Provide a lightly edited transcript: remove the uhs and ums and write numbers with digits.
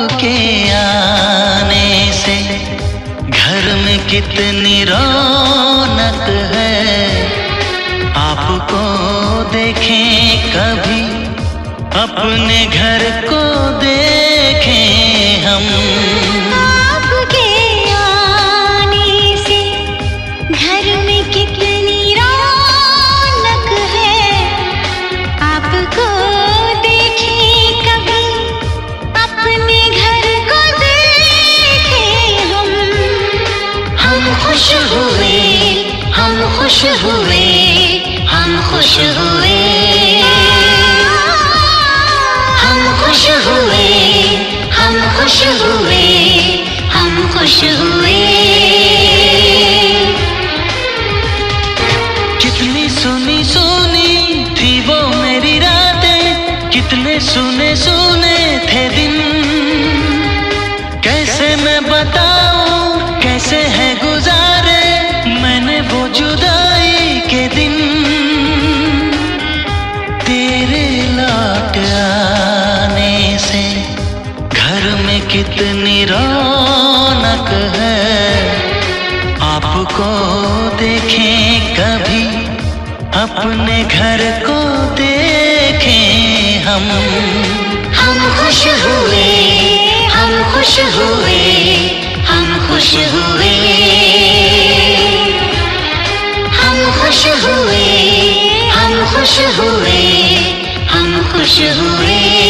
आपके आने से घर में कितनी रौनक है। आपको देखें कभी, अपने घर को देखें हम। आपके आने से घर में कितनी रौनक है। आपको देखें कभी, अपने घर को देखें हम। हम खुश हुए, हम खुश हुए, हम खुश हुए, हम खुश हुए, हम खुश हुए, हम खुश हुए। कितनी सुनी सुनी थी वो मेरी रातें, कितने सुने सुने थे दिन। कैसे मैं बताऊं, कैसे है गुजारे मैंने वो जुदाई के दिन। तेरे लौट आने से घर में कितनी रौनक है। आपको देखें कभी, अपने घर को देखें हम। हम खुश हुए, हम खुश हुए, हम खुश हुए, हम खुश हुए, हम खुश हुए, हम खुश हुए।